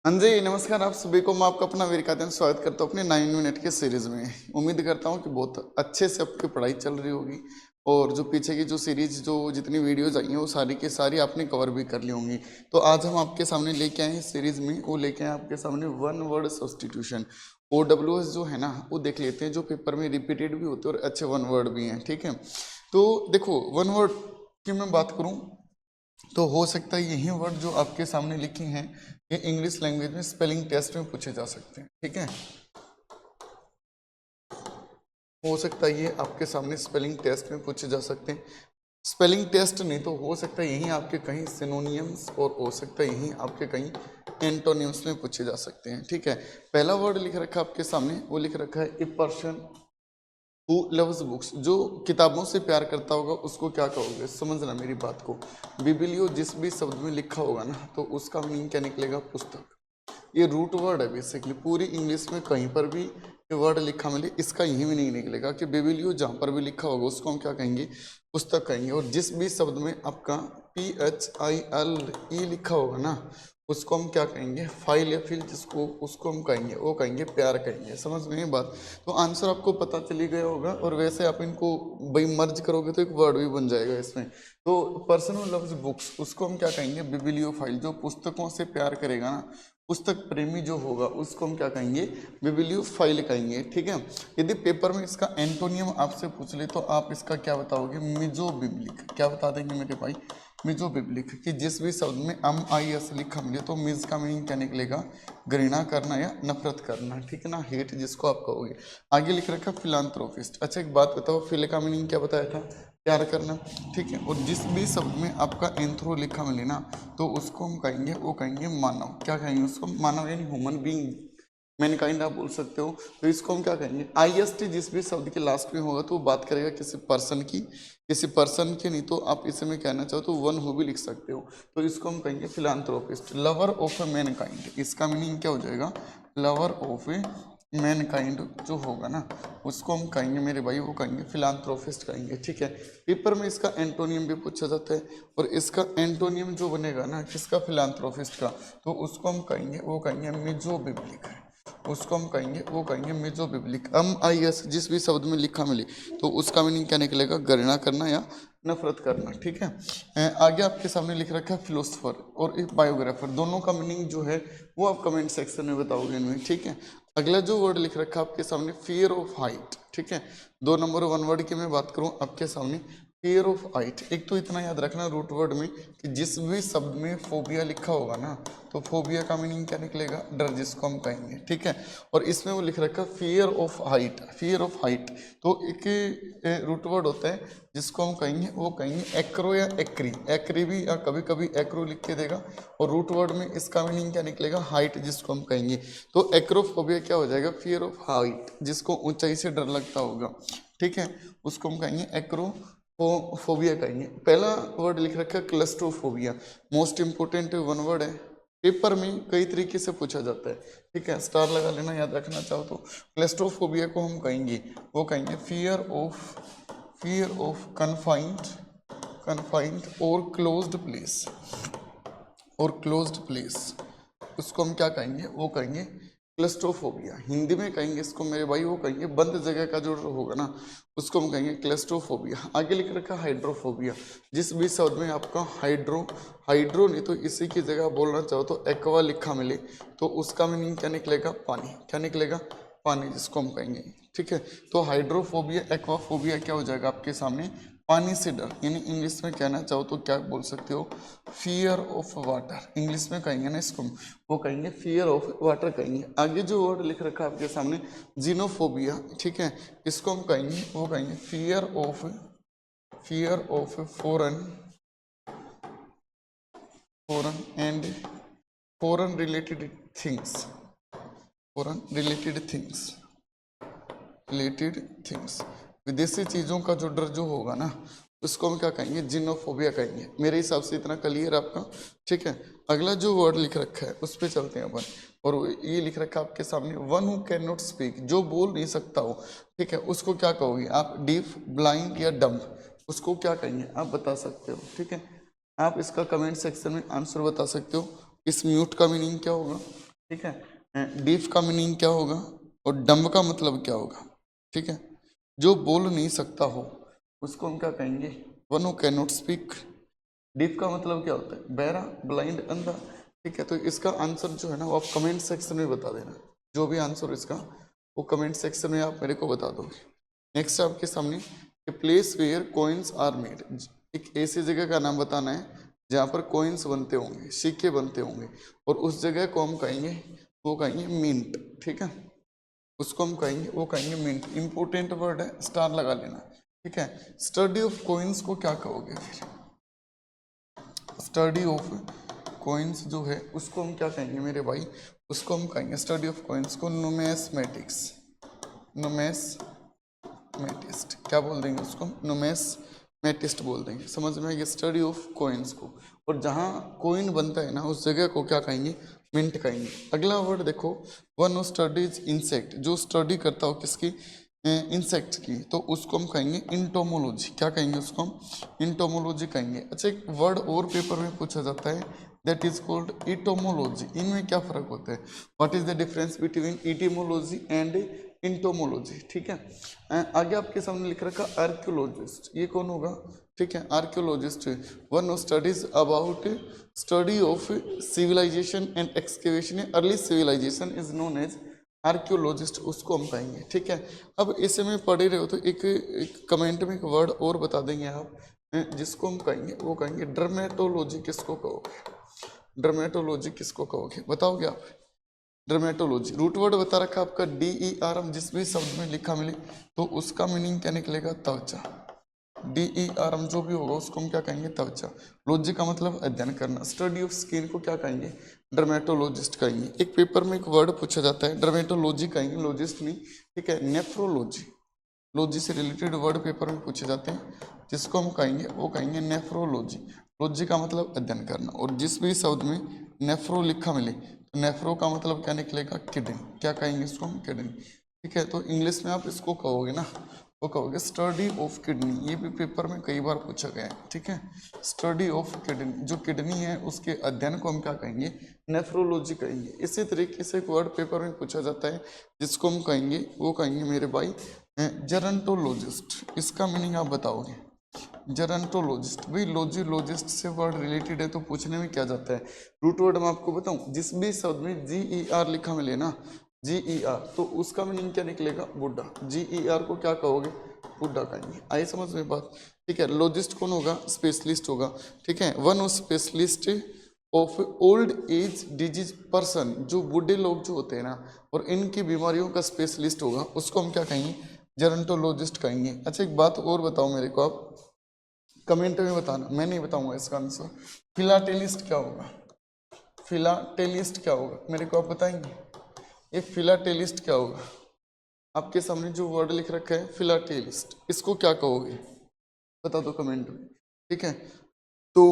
हाँ जी, नमस्कार आप सभी को। मैं आपका अपना वीर कादियान स्वागत करता हूँ अपने 9 मिनट के सीरीज में। उम्मीद करता हूँ कि बहुत अच्छे से आपकी पढ़ाई चल रही होगी और जो पीछे की जो सीरीज जो जितनी वीडियोज आई हैं वो सारी की सारी आपने कवर भी कर ली होंगी। तो आज हम आपके सामने लेके आए हैं सीरीज में, वो लेके आए आपके सामने वन वर्ड सब्सटीट्यूशन। OWS जो है ना वो देख लेते हैं, जो पेपर में रिपीटेड भी होते हैं और अच्छे वन वर्ड भी हैं। ठीक है, तो देखो वन वर्ड की मैं बात करूँ तो हो सकता है यही वर्ड जो आपके सामने लिखे हैं ये इंग्लिश लैंग्वेज में स्पेलिंग टेस्ट में पूछे जा सकते हैं। ठीक है, हो सकता है ये आपके सामने स्पेलिंग टेस्ट में पूछे जा सकते हैं। स्पेलिंग टेस्ट नहीं तो हो सकता है यही आपके कहीं सिनोनियम्स और हो सकता है यही आपके कहीं एंटोनियम्स में पूछे जा सकते हैं। ठीक है, पहला वर्ड लिख रखा है आपके सामने, वो लिख रखा है a person who loves books. जो किताबों से प्यार करता होगा उसको क्या कहोगे, समझना मेरी बात को। बिबिलियो जिस भी शब्द में लिखा होगा ना तो उसका मीनिंग क्या निकलेगा, पुस्तक। ये रूट वर्ड है बेसिकली, पूरी इंग्लिश में कहीं पर भी ये वर्ड लिखा मिले इसका यही मीनिंग निकलेगा कि बिबिलियो जहाँ पर भी लिखा होगा उसको हम क्या कहेंगे, पुस्तक कहेंगे। और जिस भी शब्द में आपका PHILE लिखा होगा ना उसको हम क्या कहेंगे, फाइल, या फिर जिसको उसको हम कहेंगे वो कहेंगे प्यार कहेंगे। समझ में ये बात। तो आंसर आपको पता चली गया होगा, और वैसे आप इनको भाई मर्ज करोगे तो एक वर्ड भी बन जाएगा इसमें। तो पर्सन हू लव्स बुक्स उसको हम क्या कहेंगे, बिबिलियोफाइल। जो पुस्तकों से प्यार करेगा ना, पुस्तक प्रेमी जो होगा उसको हम क्या कहेंगे, बिबिलियोफाइल कहेंगे। ठीक है, यदि पेपर में इसका एंटोनियम आपसे पूछ ले तो आप इसका क्या बताओगे, मिजोबिब्लिक। क्या बता देंगे मेरे भाई, मिजोबिब्लिक। कि जिस भी शब्द में MIS लिखा मिले तो मिज का मीनिंग क्या निकलेगा, घृणा करना या नफरत करना। ठीक है ना, हेट जिसको आप कहोगे। आगे लिख रखा फिलांथ्रोपिस्ट। अच्छा एक बात बताओ, फिल का मीनिंग क्या बताया था, प्यार करना। ठीक है, और जिस भी शब्द में आपका एंथ्रो लिखा मिले ना तो उसको हम कहेंगे, वो कहेंगे मानव। क्या कहेंगे उसको, मानव यानी ह्यूमन बीइंग, मैनकाइंड आप बोल सकते हो। तो इसको हम क्या कहेंगे, IST जिस भी शब्द के लास्ट में होगा तो वो बात करेगा किसी पर्सन की, किसी पर्सन की। नहीं तो आप इसे में कहना चाहो तो वन हु भी लिख सकते हो। तो इसको हम कहेंगे philanthropist. Lover of A Mankind, इसका मीनिंग क्या हो जाएगा, लवर ऑफ ए मैनकाइंड जो होगा ना उसको हम कहेंगे मेरे भाई, वो कहेंगे फिलांथ्रोपिस्ट कहेंगे। ठीक है, पेपर में इसका एंटोनियम भी पूछा जाता है, और इसका एंटोनियम जो बनेगा ना किसका, फिलांथ्रोपिस्ट का, तो उसको हम कहेंगे, वो कहेंगे मिजोबिब्लिक है। उसको हम कहेंगे, वो कहेंगे मिजोबिब्लिक। MIS जिस भी शब्द में लिखा मिले तो उसका मीनिंग क्या निकलेगा, घृणा करना या नफरत करना। ठीक है, आगे आपके सामने लिख रखा है फिलोसफर और एक बायोग्राफर। दोनों का मीनिंग जो है वो आप कमेंट सेक्शन में बताओगे इनमें। ठीक है, अगला जो वर्ड लिख रखा है आपके सामने, फियर ऑफ हाइट। ठीक है, 2 नंबर वन वर्ड की मैं बात करूं आपके सामने, फियर ऑफ हाइट। एक तो इतना याद रखना रूट वर्ड में कि जिस भी शब्द में फोबिया लिखा होगा ना तो फोबिया का मीनिंग क्या निकलेगा, डर जिसको हम कहेंगे। ठीक है, और इसमें वो लिख रखा है fear of height, fear of height. तो एक रूट वर्ड होता है जिसको हम कहेंगे, वो कहेंगे एक्रो या एक्री। एक्री भी या कभी कभी एक्रो लिख के देगा, और रूट वर्ड में इसका मीनिंग क्या निकलेगा, हाइट जिसको हम कहेंगे। तो एक्रोफोबिया क्या हो जाएगा, फियर ऑफ हाइट, जिसको ऊंचाई से डर लगता होगा। ठीक है, उसको हम कहेंगे एक्रो फोबिया कहेंगे। पहला वर्ड लिख रखा है claustrophobia, most important one word है, पेपर में कई तरीके से पूछा जाता है। ठीक है, स्टार लगा लेना याद रखना चाहो तो। क्लस्ट्रोफोबिया को हम कहेंगे, वो कहेंगे फियर ऑफ कन्फाइंड, कन्फाइंड और क्लोज्ड प्लेस, और क्लोज्ड प्लेस। उसको हम क्या कहेंगे, वो कहेंगे क्लस्ट्रोफोबिया। हिंदी में कहेंगे इसको मेरे भाई, वो कहेंगे बंद जगह का जो होगा ना उसको हम कहेंगे क्लस्ट्रोफोबिया। आगे लिख रखा है हाइड्रोफोबिया। जिस भी शब्द में आपका हाइड्रो नहीं तो इसी की जगह बोलना चाहो तो एक्वा लिखा मिले तो उसका मीनिंग क्या निकलेगा, पानी। क्या निकलेगा, पानी जिसको हम कहेंगे। ठीक है, तो हाइड्रोफोबिया एक्वाफोबिया क्या हो जाएगा आपके सामने, पानी से डर। यानी इंग्लिश में कहना चाहो तो क्या बोल सकते हो, फियर ऑफ वाटर। इंग्लिश में कहेंगे ना इसको, वो कहेंगे फियर ऑफ वाटर कहेंगे। आगे जो वर्ड लिख रखा है आपके सामने, जीनोफोबिया। ठीक है, इसको हम कहेंगे, वो कहेंगे fear of foreign and foreign related things, foreign related things. विदेशी चीज़ों का जो डर जो होगा ना उसको हम क्या कहेंगे, जिनोफोबिया कहेंगे। मेरे हिसाब से इतना क्लियर आपका। ठीक है, अगला जो वर्ड लिख रखा है उस पर चलते हैं अपन। और ये लिख रखा है आपके सामने, one who can not speak, जो बोल नहीं सकता हो। ठीक है, उसको क्या कहोगे आप, डीफ, ब्लाइंड या डम्ब, उसको क्या कहेंगे आप बता सकते हो। ठीक है, आप इसका कमेंट सेक्शन में आंसर बता सकते हो। इस म्यूट का मीनिंग क्या होगा, ठीक है। डीफ का मीनिंग क्या होगा और डम्ब का मतलब क्या होगा, ठीक है। जो बोल नहीं सकता हो उसको हम क्या कहेंगे, one who can not speak. Deaf का मतलब क्या होता है, बहरा, ब्लाइंड, अंधा, ठीक है। तो इसका आंसर जो है ना वो आप कमेंट सेक्शन में बता देना, जो भी आंसर इसका वो कमेंट सेक्शन में आप मेरे को बता दोगे। नेक्स्ट आपके सामने place where coins are made, एक ऐसी जगह का नाम बताना है जहाँ पर कॉइन्स बनते होंगे, सिक्के बनते होंगे, और उस जगह को हम कहेंगे, वो कहेंगे मिंट, ठीक है। उसको हम कहेंगे, वो कहेंगे मिंट। इंपॉर्टेंट वर्ड है, स्टार लगा लेना, ठीक है। स्टडी ऑफ कॉइन्स को क्या कहोगे फिर, स्टडी ऑफ कॉइन्स जो है उसको हम क्या कहेंगे मेरे भाई, उसको हम कहेंगे स्टडी ऑफ कॉइन्स को नुमेस्मेटिक्स, नुमेस्मेटिस्ट क्या बोल देंगे उसको, नुमेस्मेटिस्ट बोल देंगे। समझ में आएगी, स्टडी ऑफ कॉइन्स को। और जहाँ कोइन बनता है ना उस जगह को क्या कहेंगे, मिंट कहेंगे। अगला वर्ड देखो, वन हु स्टडीज इंसेक्ट, जो स्टडी करता हो किसकी, इंसेक्ट की, तो उसको हम कहेंगे इंटोमोलॉजी। क्या कहेंगे उसको हम, इंटोमोलॉजी कहेंगे। अच्छा, एक वर्ड और पेपर में पूछा जाता है, दैट इज कॉल्ड इटोमोलॉजी। इनमें क्या फर्क होता है, what is the difference between etymology and entomology, ठीक है। आगे आपके सामने लिख रखा आर्कियोलॉजिस्ट, ये कौन होगा, ठीक है। Archaeologist one studies about study of civilisation and excavation early civilisation is known as archaeologist, उसको हम कहेंगे, ठीक है। अब ऐसे में पढ़े रहे हो तो एक कमेंट में एक वर्ड और बता देंगे आप, जिसको हम कहेंगे, वो कहेंगे डर्मेटोलॉजी। किसको कहोगे, डर्मेटोलॉजी किसको कहोगे, बताओगे आप। डर्मेटोलॉजी रूट वर्ड बता रखा आपका DER, हम जिस भी शब्द में लिखा मिले तो उसका मीनिंग क्या निकलेगा, त्वचा। DER जो भी होगा उसको हम क्या कहेंगे, त्वचा। लॉजी का मतलब अध्ययन करना। स्टडी ऑफ स्किन को क्या कहेंगे, डर्मेटोलॉजिस्ट कहेंगे। एक पेपर में एक वर्ड पूछा जाता है, डर्मेटोलॉजी कहेंगे, लॉजिस्ट नहीं, ठीक है। नेफ्रोलॉजी, लॉजी से रिलेटेड वर्ड पेपर में पूछे जाते हैं, जिसको हम कहेंगे, वो कहेंगे नेफ्रोलॉजी। लॉजी का मतलब अध्ययन करना, और जिस भी शब्द में नेफ्रो लिखा मिले तो नेफ्रो का मतलब क्या निकलेगा, किडनी। क्या कहेंगे इसको हम, किडनी, ठीक है। तो इंग्लिश में आप इसको कहोगे ना, वो कहोगे स्टडी ऑफ किडनी। ये भी पेपर में कई बार पूछा गया है, ठीक है। स्टडी ऑफ किडनी, जो किडनी है उसके अध्ययन को हम क्या कहेंगे, नेफ्रोलॉजी कहेंगे। इसी तरीके से एक वर्ड पेपर में पूछा जाता है जिसको हम कहेंगे, वो कहेंगे मेरे भाई जेरंटोलॉजिस्ट। इसका मीनिंग आप बताओगे, जेरंटोलॉजिस्ट। भाई लॉजिस्ट से वर्ड रिलेटेड है तो पूछने में क्या जाता है। रूट वर्ड मैं आपको बताऊं, जिस भी शब्द में GER लिखा मिले ना, GER, तो उसका मीनिंग क्या निकलेगा, बुड्ढा। GER को क्या कहोगे, बुड्ढा कहेंगे। आई समझ में बात, ठीक है। लॉजिस्ट कौन होगा, स्पेशलिस्ट होगा, ठीक है। One of specialist of old age disease person, जो बूढ़े लोग जो होते हैं ना और इनकी बीमारियों का स्पेशलिस्ट होगा, उसको हम क्या कहेंगे, जेरंटोलॉजिस्ट कहेंगे। अच्छा, एक बात और बताओ मेरे को आप, कमेंट में बताना, मैं नहीं बताऊंगा इसका आंसर। फिलाटेलिस्ट क्या होगा, फिलाटेलिस्ट क्या होगा मेरे को आप बताएंगे, ये फिलाटेलिस्ट क्या होगा। आपके सामने जो वर्ड लिख रखा है फिलाटेलिस्ट, इसको क्या कहोगे, बता दो कमेंट में, ठीक है। तो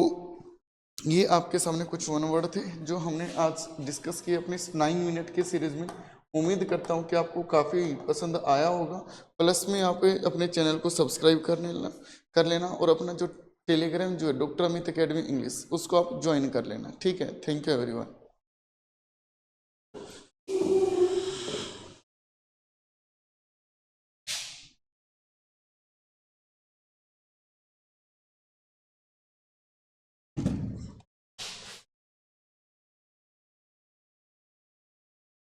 ये आपके सामने कुछ वन वर्ड थे जो हमने आज डिस्कस किए अपने 9 मिनट के सीरीज में। उम्मीद करता हूँ कि आपको काफ़ी पसंद आया होगा। प्लस में आप अपने चैनल को सब्सक्राइब कर लेना, और अपना जो टेलीग्राम जो है डॉक्टर अमित अकेडमी इंग्लिश, उसको आप ज्वाइन कर लेना, ठीक है। Thank you everyone.